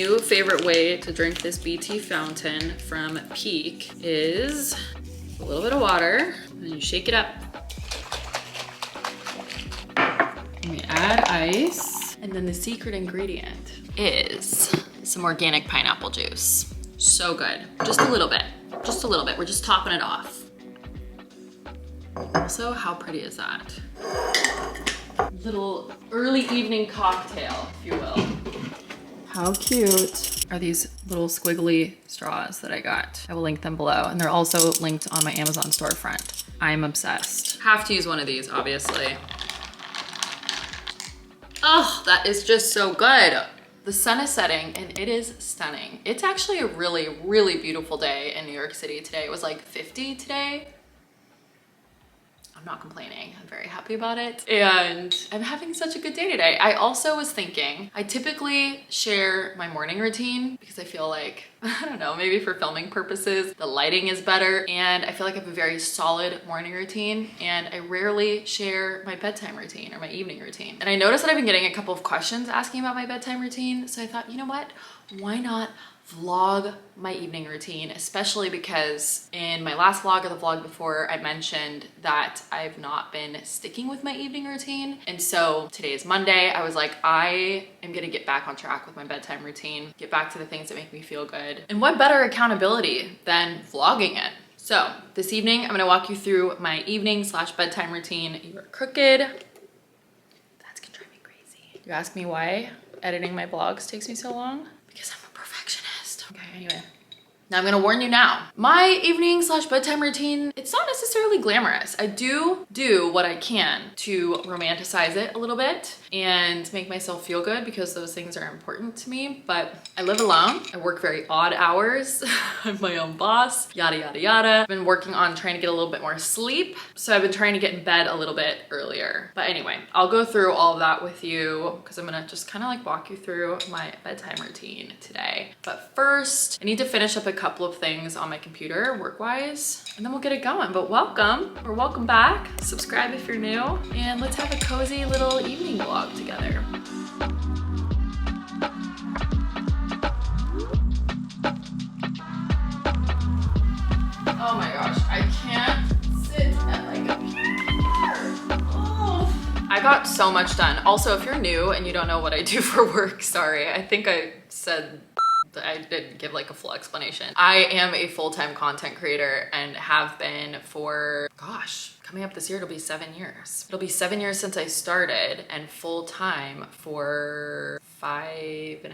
new favorite way to drink this BT fountain from Peak is a little bit of water, and then you shake it up. And we add ice. And then the secret ingredient is some organic pineapple juice. So good. Just a little bit. Just a little bit. We're just topping it off. Also, how pretty is that? Little early evening cocktail, if you will. How cute are these little squiggly straws that I got? I will link them below, and they're also linked on my Amazon storefront. I'm obsessed. Have to use one of these, obviously. Oh, that is just so good. The sun is setting and it is stunning. It's actually a really, really beautiful day in New York City today. It was like 50 today. I'm not complaining. I'm very happy about it. And I'm having such a good day today. I also was thinking, I typically share my morning routine because I feel like, I don't know, maybe for filming purposes, the lighting is better. And I feel like I have a very solid morning routine, and I rarely share my bedtime routine or my evening routine. And I noticed that I've been getting a couple of questions asking about my bedtime routine. So I thought, you know what? Why not vlog my evening routine, especially because in my last vlog or the vlog before, I mentioned that I've not been sticking with my evening routine. And so today is Monday. I was like, I am gonna get back on track with my bedtime routine, get back to the things that make me feel good. And what better accountability than vlogging it? So this evening, I'm gonna walk you through my evening / bedtime routine. You are crooked. That's gonna drive me crazy. You ask me why editing my vlogs takes me so long? Because I'm a perfectionist. Okay, anyway. Now I'm gonna warn you now. My evening / bedtime routine, it's not necessarily glamorous. I do what I can to romanticize it a little bit and make myself feel good because those things are important to me. But I live alone. I work very odd hours. I'm my own boss, yada, yada, yada. I've been working on trying to get a little bit more sleep. So I've been trying to get in bed a little bit earlier. But anyway, I'll go through all of that with you because I'm gonna just kind of like walk you through my bedtime routine today. But first, I need to finish up a couple of things on my computer work-wise, and then we'll get it going. But welcome, or welcome back. Subscribe if you're new, and let's have a cozy little evening vlog together. Oh my gosh, I can't sit at my computer. Oh. I got so much done. Also, if you're new and you don't know what I do for work, sorry, I think I said I didn't give like a full explanation. I am a full-time content creator and have been for, gosh, coming up this year, it'll be 7 years. It'll be 7 years since I started, and full-time for 5.5,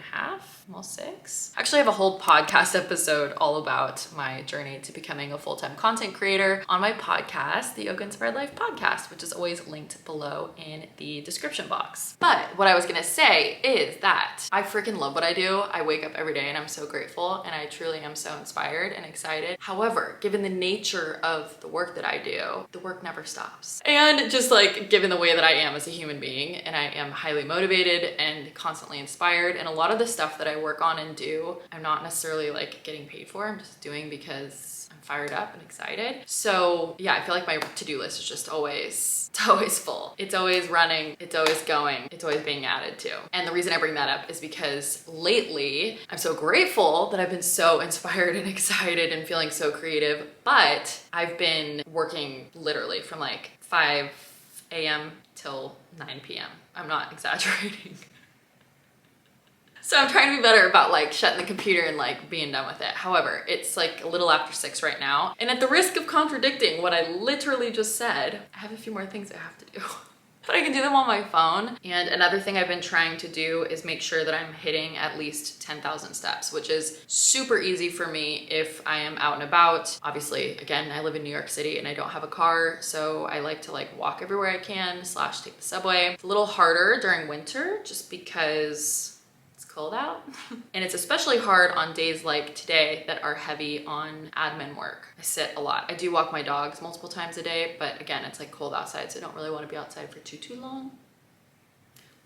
almost 6. Actually, I have a whole podcast episode all about my journey to becoming a full-time content creator on my podcast, the Yoga Inspired Life podcast, which is always linked below in the description box. But what I was gonna say is that I freaking love what I do. I wake up every day and I'm so grateful, and I truly am so inspired and excited. However, given the nature of the work that I do, the work never stops. And just like given the way that I am as a human being, and I am highly motivated and constantly inspired, and a lot of the stuff that I work on and do, I'm not necessarily like getting paid for. I'm just doing because I'm fired up and excited. So yeah, I feel like my to-do list is just always, it's always full. It's always running, it's always going, it's always being added to. And the reason I bring that up is because lately I'm so grateful that I've been so inspired and excited and feeling so creative, but I've been working literally from like 5 a.m. till 9 p.m. I'm not exaggerating. So I'm trying to be better about like shutting the computer and like being done with it. However, it's like a little after 6 right now. And at the risk of contradicting what I literally just said, I have a few more things I have to do. But I can do them on my phone. And another thing I've been trying to do is make sure that I'm hitting at least 10,000 steps, which is super easy for me if I am out and about. Obviously, again, I live in New York City and I don't have a car, so I like to like walk everywhere I can / take the subway. It's a little harder during winter just because cold out. And it's especially hard on days like today that are heavy on admin work. I sit a lot. I do walk my dogs multiple times a day, but again, it's like cold outside, so I don't really want to be outside for too long.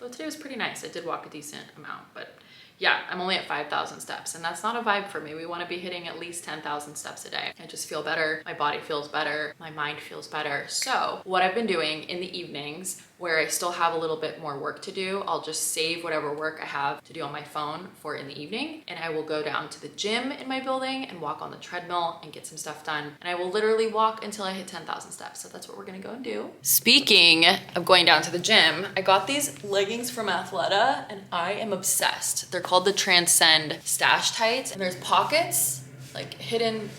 Though today was pretty nice. I did walk a decent amount, but yeah, I'm only at 5,000 steps and that's not a vibe for me. We want to be hitting at least 10,000 steps a day. I just feel better. My body feels better. My mind feels better. So what I've been doing in the evenings where I still have a little bit more work to do, I'll just save whatever work I have to do on my phone for in the evening. And I will go down to the gym in my building and walk on the treadmill and get some stuff done. And I will literally walk until I hit 10,000 steps. So that's what we're gonna go and do. Speaking of going down to the gym, I got these leggings from Athleta and I am obsessed. They're called the Transcend Stash Tights and there's pockets like hidden.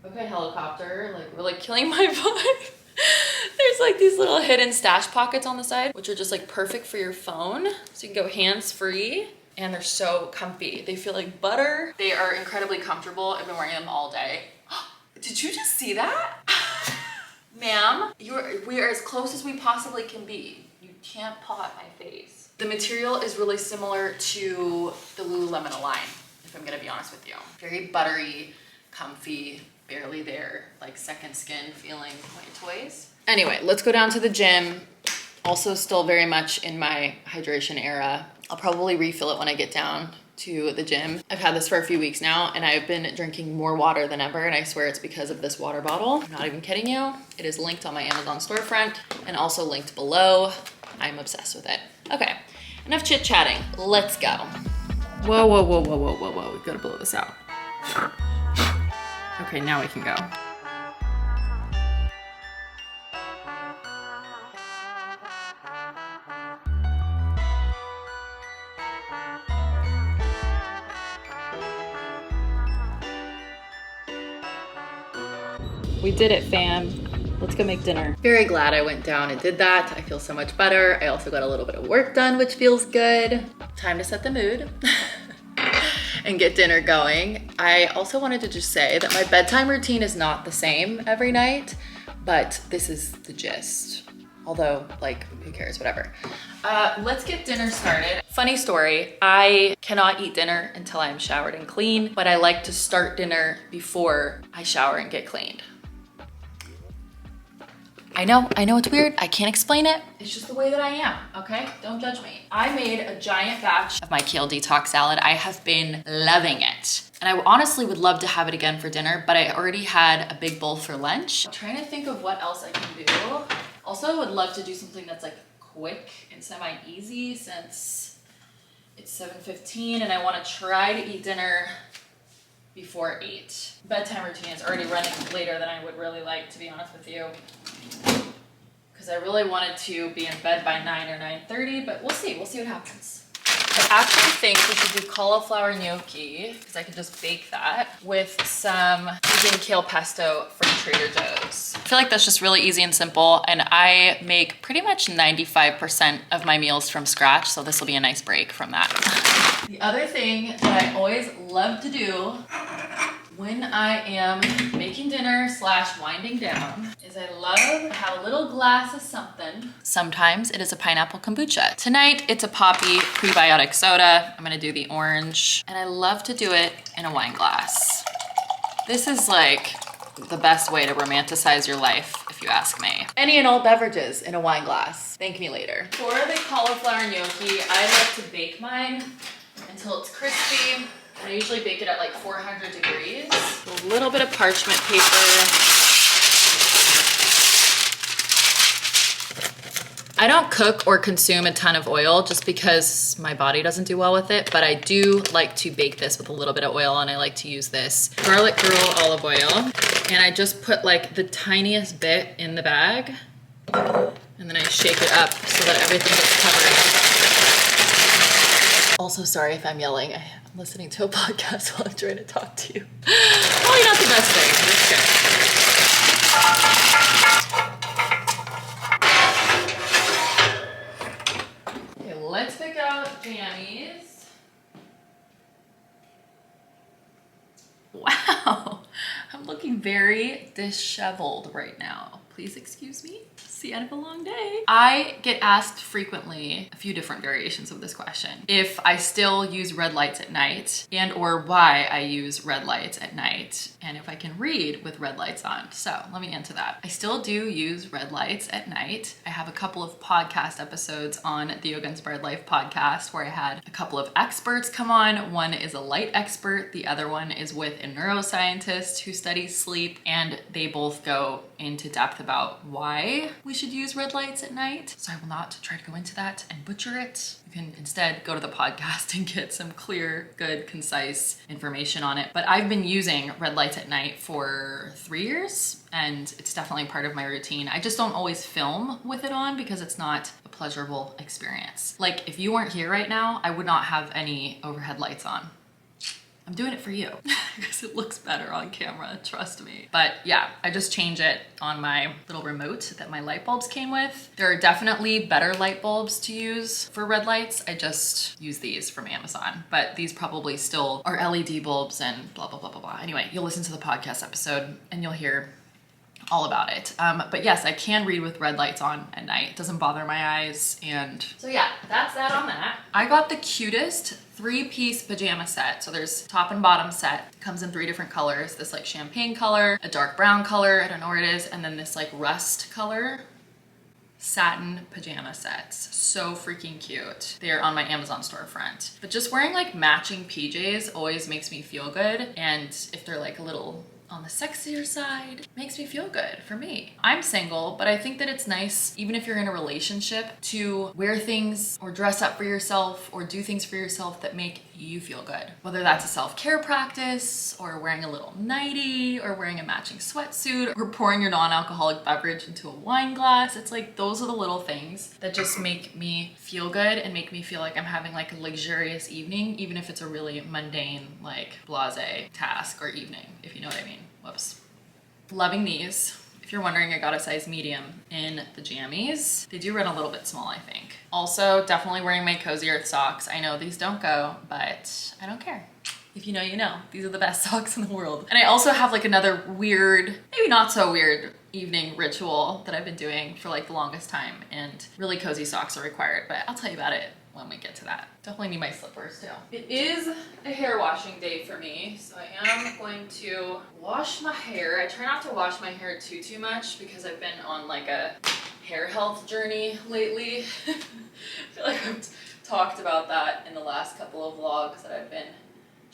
Okay, helicopter, like we're like killing my vibe. There's like these little hidden stash pockets on the side, which are just like perfect for your phone. So you can go hands-free and they're so comfy. They feel like butter. They are incredibly comfortable. I've been wearing them all day. Did you just see that? Ma'am, we are as close as we possibly can be. You can't paw at my face. The material is really similar to the Lululemon Align, if I'm gonna be honest with you. Very buttery, comfy, barely there, like second skin feeling my toys. Anyway, let's go down to the gym. Also still very much in my hydration era. I'll probably refill it when I get down to the gym. I've had this for a few weeks now and I've been drinking more water than ever and I swear it's because of this water bottle. I'm not even kidding you. It is linked on my Amazon storefront and also linked below. I'm obsessed with it. Okay, enough chit chatting. Let's go. Whoa, whoa, whoa, whoa, whoa, whoa, whoa. We've got to blow this out. Okay, now we can go. We did it, fam. Let's go make dinner. Very glad I went down and did that. I feel so much better. I also got a little bit of work done, which feels good. Time to set the mood. And get dinner going. I also wanted to just say that my bedtime routine is not the same every night, but this is the gist. Although, like, who cares, whatever. Let's get dinner started. Funny story, I cannot eat dinner until I'm showered and clean, but I like to start dinner before I shower and get cleaned. I know it's weird. I can't explain it. It's just the way that I am, okay? Don't judge me. I made a giant batch of my kale detox salad. I have been loving it. And I honestly would love to have it again for dinner, but I already had a big bowl for lunch. I'm trying to think of what else I can do. Also, I would love to do something that's like quick and semi-easy since it's 7:15 and I wanna try to eat dinner before 8. Bedtime routine is already running later than I would really like, to be honest with you. Because I really wanted to be in bed by 9 or 9:30, but we'll see what happens. I actually think we should do cauliflower gnocchi, because I can just bake that with some vegan kale pesto from Trader Joe's. I feel like that's just really easy and simple, and I make pretty much 95% of my meals from scratch, so this will be a nice break from that. The other thing that I always love to do when I am making dinner / winding down is I love to have a little glass of something. Sometimes it is a pineapple kombucha. Tonight it's a Poppy prebiotic soda. I'm gonna do the orange and I love to do it in a wine glass. This is like the best way to romanticize your life if you ask me. Any and all beverages in a wine glass. Thank me later. For the cauliflower gnocchi, I like to bake mine until it's crispy. And I usually bake it at like 400 degrees. A little bit of parchment paper. I don't cook or consume a ton of oil just because my body doesn't do well with it, but I do like to bake this with a little bit of oil and I like to use this Garlic Girl olive oil. And I just put like the tiniest bit in the bag and then I shake it up so that everything gets covered. Also, sorry if I'm yelling. I'm listening to a podcast while I'm trying to talk to you. Probably not the best thing, but it's good. Okay, let's pick out jammies. Wow, I'm looking very disheveled right now. Please excuse me. It's the end of a long day. I get asked frequently a few different variations of this question. If I still use red lights at night and or why I use red lights at night and if I can read with red lights on. So let me answer that. I still do use red lights at night. I have a couple of podcast episodes on the Yoga Inspired Life podcast where I had a couple of experts come on. One is a light expert. The other one is with a neuroscientist who studies sleep, and they both go into depth about why we should use red lights at night. So I will not try to go into that and butcher it. You can instead go to the podcast and get some clear, good, concise information on it. But I've been using red lights at night for 3 years, and it's definitely part of my routine. I just don't always film with it on because it's not a pleasurable experience. Like if you weren't here right now, I would not have any overhead lights on. I'm doing it for you because it looks better on camera, trust me. But yeah, I just change it on my little remote that my light bulbs came with. There are definitely better light bulbs to use for red lights. I just use these from Amazon, but these probably still are LED bulbs and blah, blah, blah, blah, blah. Anyway, you'll listen to the podcast episode and you'll hear all about it. But yes, I can read with red lights on at night. It doesn't bother my eyes. And so yeah, that's that on that. I got the cutest 3-piece pajama set. So there's top and bottom set. It comes in 3 different colors. This like champagne color, a dark brown color, I don't know what it is, and then this like rust color satin pajama sets. So freaking cute. They are on my Amazon storefront. But just wearing like matching PJs always makes me feel good. And if they're like a little on the sexier side, makes me feel good for me. I'm single, but I think that it's nice, even if you're in a relationship, to wear things or dress up for yourself or do things for yourself that make you feel good. Whether that's a self-care practice or wearing a little nightie or wearing a matching sweatsuit or pouring your non-alcoholic beverage into a wine glass. It's like those are the little things that just make me feel good and make me feel like I'm having like a luxurious evening, even if it's a really mundane, like blasé task or evening, if you know what I mean. Whoops. Loving these. If you're wondering, I got a size medium in the jammies. They do run a little bit small, I think. Also, definitely wearing my Cozy Earth socks. I know these don't go, but I don't care. If you know, you know. These are the best socks in the world. And I also have like another weird, maybe not so weird, evening ritual that I've been doing for like the longest time, and really cozy socks are required, but I'll tell you about it when we get to that. Definitely need my slippers too. It is a hair washing day for me, so I am going to wash my hair. I try not to wash my hair too much because I've been on like a hair health journey lately. I feel like I've talked about that in the last couple of vlogs that I've been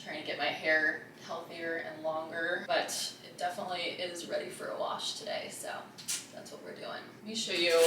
trying to get my hair healthier and longer, but it definitely is ready for a wash today, so that's what we're doing. Let me show you.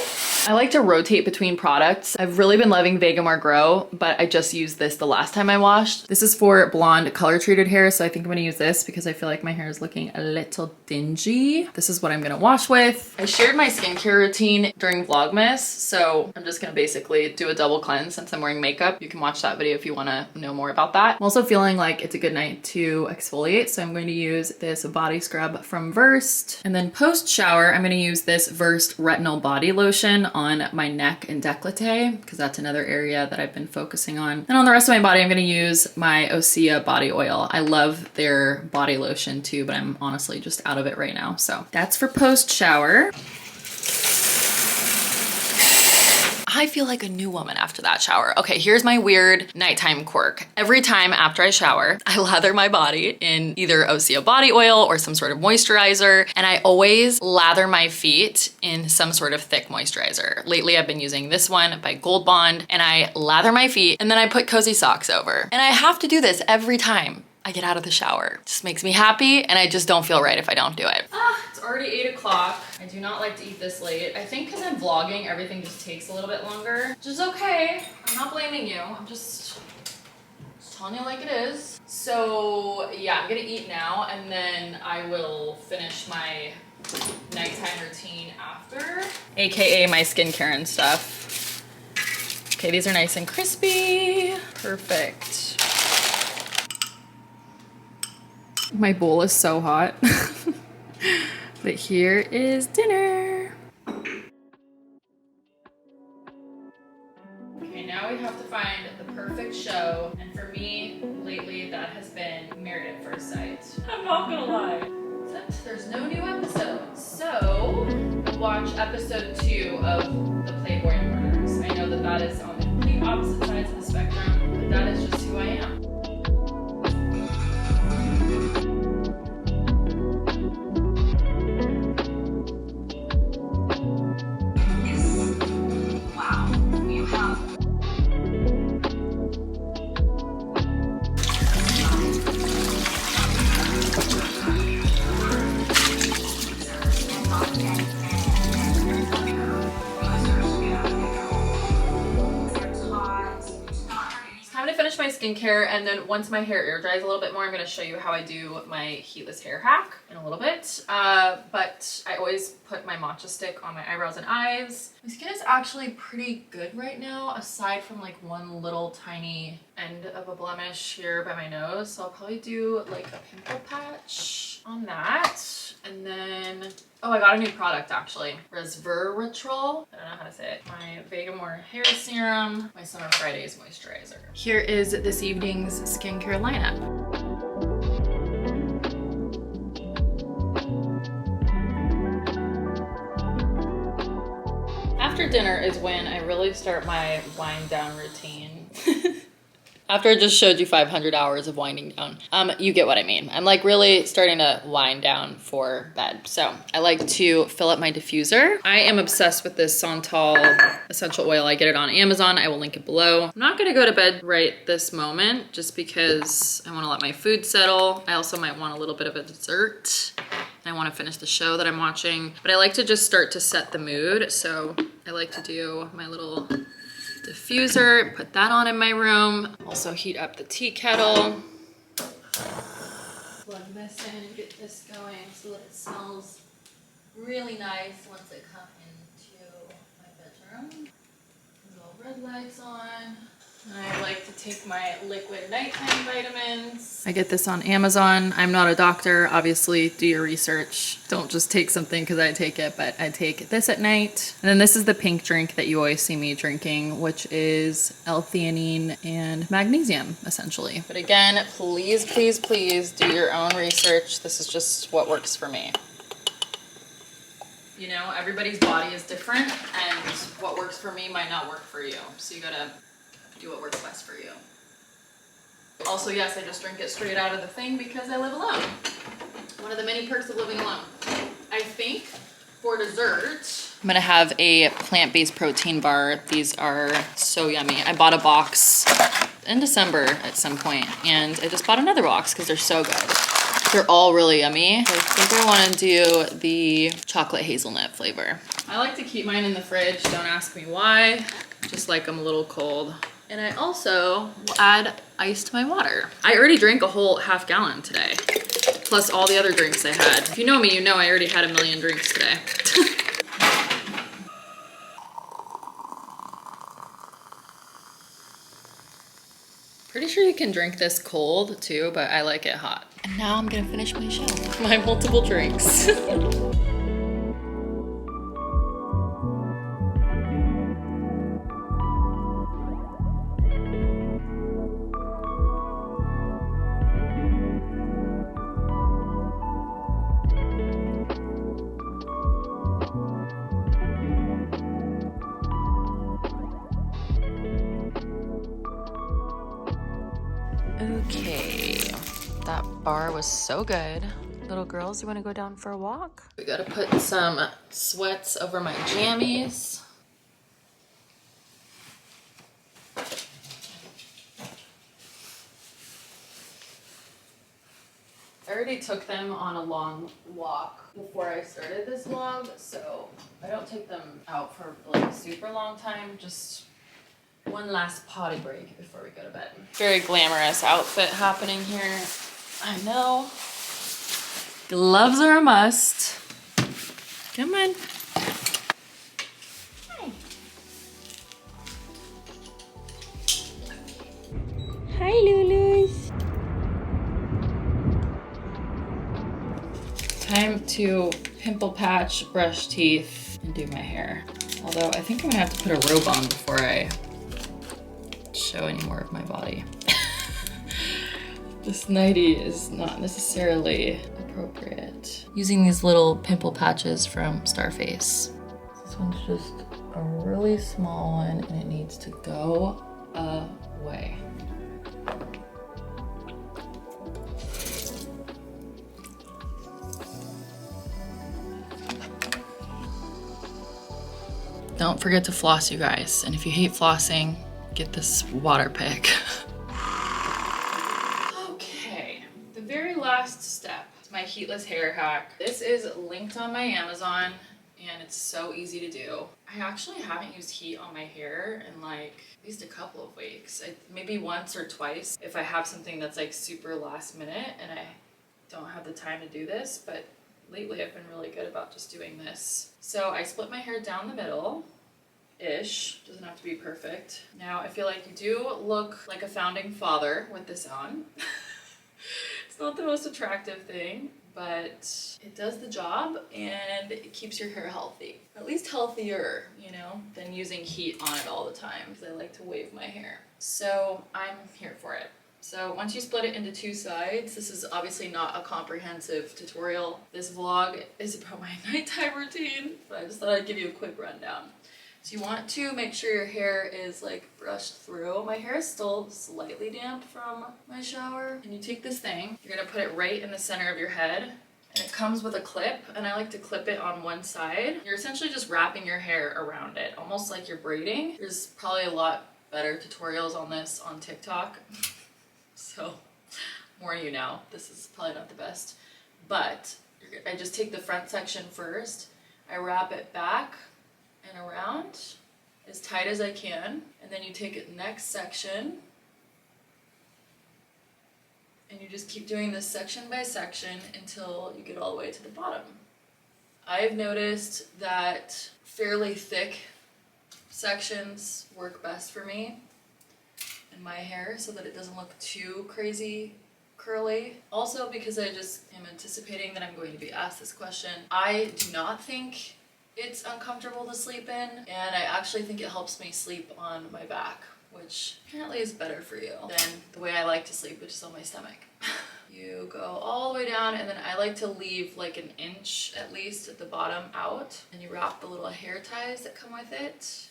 I like to rotate between products. I've really been loving Vegamore Grow, but I just used this the last time I washed. This is for blonde color treated hair, so I think I'm gonna use this because I feel like my hair is looking a little dingy. This is what I'm gonna wash with. I shared my skincare routine during Vlogmas, so I'm just gonna basically do a double cleanse since I'm wearing makeup. You can watch that video if you wanna know more about that. I'm also feeling like it's a good night to exfoliate, so I'm going to use this body scrub from Versed. And then post shower, I'm gonna use this Versed Retinol Body Lotion on my neck and décolleté, because that's another area that I've been focusing on. And on the rest of my body, I'm gonna use my Osea body oil. I love their body lotion too, but I'm honestly just out of it right now. So that's for post shower. I feel like a new woman after that shower. Okay, here's my weird nighttime quirk. Every time after I shower, I lather my body in either Osea body oil or some sort of moisturizer, and I always lather my feet in some sort of thick moisturizer. Lately, I've been using this one by Gold Bond, and I lather my feet and then I put cozy socks over. And I have to do this every time I get out of the shower. It just makes me happy, and I just don't feel right if I don't do it. It's already 8 o'clock. I do not like to eat this late. I think because I'm vlogging, everything just takes a little bit longer, which is okay. I'm not blaming you. I'm just telling you like it is. So yeah, I'm gonna eat now, and then I will finish my nighttime routine after, AKA my skincare and stuff. Okay, these are nice and crispy. Perfect. My bowl is so hot. But here is dinner. Okay, now we have to find the perfect show. And for me, lately, that has been Married at First Sight. I'm not gonna lie. Except there's no new episodes. So, watch episode 2 of the Playboy Murders. I know that that is on the complete opposite sides of the spectrum, but that is just who I am. Finish my skincare, and then once my hair air dries a little bit more, I'm going to show you how I do my heatless hair hack in a little bit. But I always put my matcha stick on my eyebrows and eyes. My skin is actually pretty good right now, aside from like one little tiny end of a blemish here by my nose. So I'll probably do like a pimple patch on that. And then, oh, I got a new product actually. Resveratrol. I don't know how to say it. My Vegamore hair serum, my Summer Fridays moisturizer. Here is this evening's skincare lineup. After dinner is when I really start my wind down routine. After I just showed you 500 hours of winding down, you get what I mean. I'm like really starting to wind down for bed. So I like to fill up my diffuser. I am obsessed with this Santal essential oil. I get it on Amazon. I will link it below. I'm not gonna go to bed right this moment just because I wanna let my food settle. I also might want a little bit of a dessert. I want to finish the show that I'm watching, but I like to just start to set the mood. So I like to do my little diffuser, put that on in my room. Also heat up the tea kettle. Plug this in and get this going so that it smells really nice once I come into my bedroom. Little red lights on. I like to take my liquid nighttime vitamins. I get this on Amazon. I'm not a doctor, obviously do your research. Don't just take something because I take it, but I take this at night. And then this is the pink drink that you always see me drinking, which is L-theanine and magnesium, essentially. But again, please, please, please do your own research. This is just what works for me. You know, everybody's body is different, and what works for me might not work for you. So you gotta do what works best for you. Also, yes, I just drink it straight out of the thing because I live alone. One of the many perks of living alone. I think for dessert, I'm gonna have a plant-based protein bar. These are so yummy. I bought a box in December at some point, and I just bought another box because they're so good. They're all really yummy. I think I want to do the chocolate hazelnut flavor. I like to keep mine in the fridge. Don't ask me why. Just like them a little cold. And I also will add ice to my water. I already drank a whole half gallon today, plus all the other drinks I had. If you know me, you know I already had a million drinks today. Pretty sure you can drink this cold too, but I like it hot. And now I'm gonna finish my show. My multiple drinks. Okay, that bar was so good. Little girls, you want to go down for a walk? We gotta put some sweats over my jammies. I already took them on a long walk before I started this vlog, so I don't take them out for like a super long time, just one last potty break before we go to bed. Very glamorous outfit happening here. I know. Gloves are a must. Come on. Hi. Hi, Lulus. Time to pimple patch, brush teeth, and do my hair. Although I think I'm gonna have to put a robe on before I show any more of my body. This nightie is not necessarily appropriate. Using these little pimple patches from Starface. This one's just a really small one and it needs to go away. Don't forget to floss, you guys. And if you hate flossing, get this water pick. Okay, the very last step is my heatless hair hack. This is linked on my Amazon and it's so easy to do. I actually haven't used heat on my hair in like at least a couple of weeks. Maybe once or twice if I have something that's like super last minute and I don't have the time to do this, but lately I've been really good about just doing this. So I split my hair down the middle-ish. Doesn't have to be perfect. Now I feel like you do look like a founding father with this on. It's not the most attractive thing, but it does the job and it keeps your hair healthy. At least healthier, you know, than using heat on it all the time because I like to wave my hair. So I'm here for it. So once you split it into two sides, this is obviously not a comprehensive tutorial. This vlog is about my nighttime routine, but I just thought I'd give you a quick rundown. So you want to make sure your hair is like brushed through. My hair is still slightly damp from my shower. And you take this thing, you're gonna put it right in the center of your head. And it comes with a clip, and I like to clip it on one side. You're essentially just wrapping your hair around it, almost like you're braiding. There's probably a lot better tutorials on this on TikTok. So, more you know, this is probably not the best. But I just take the front section first, I wrap it back and around as tight as I can, and then you take it next section, and you just keep doing this section by section until you get all the way to the bottom. I've noticed that fairly thick sections work best for me in my hair so that it doesn't look too crazy curly. Also because I just am anticipating that I'm going to be asked this question. I do not think it's uncomfortable to sleep in, and I actually think it helps me sleep on my back, which apparently is better for you than the way I like to sleep, which is on my stomach. You go all the way down, and then I like to leave like an inch at least at the bottom out, and you wrap the little hair ties that come with it.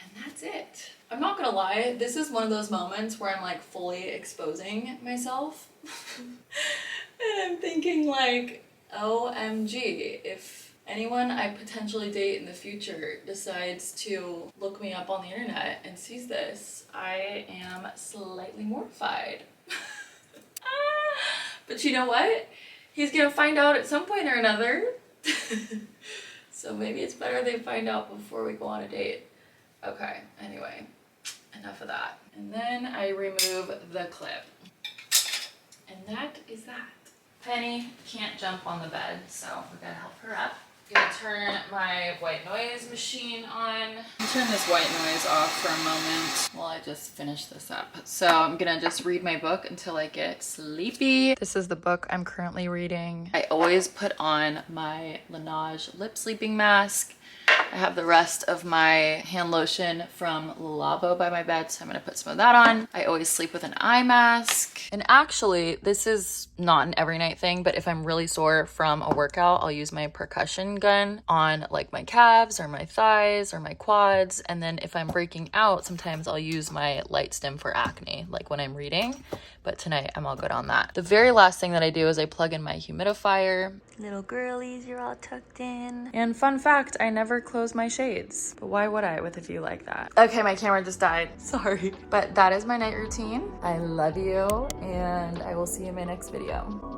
And that's it. I'm not gonna lie, this is one of those moments where I'm like fully exposing myself. And I'm thinking like, OMG, if anyone I potentially date in the future decides to look me up on the internet and sees this, I am slightly mortified. But you know what? He's gonna find out at some point or another. So maybe it's better they find out before we go on a date. Okay, anyway, enough of that. And then I remove the clip. And that is that. Penny can't jump on the bed, so we gotta help her up. I'm gonna turn my white noise machine on. I'll turn this white noise off for a moment while I just finish this up. So I'm gonna just read my book until I get sleepy. This is the book I'm currently reading. I always put on my Laneige lip sleeping mask. I have the rest of my hand lotion from Labo by my bed, so I'm gonna put some of that on. I always sleep with an eye mask. And actually, this is not an every night thing, but if I'm really sore from a workout, I'll use my percussion gun on like my calves or my thighs or my quads. And then if I'm breaking out, sometimes I'll use my light stim for acne, like when I'm reading. But tonight I'm all good on that. The very last thing that I do is I plug in my humidifier. Little girlies, you're all tucked in. And fun fact, I never close my shades. But why would I with a view like that? Okay, my camera just died. Sorry. But that is my night routine. I love you, and I will see you in my next video.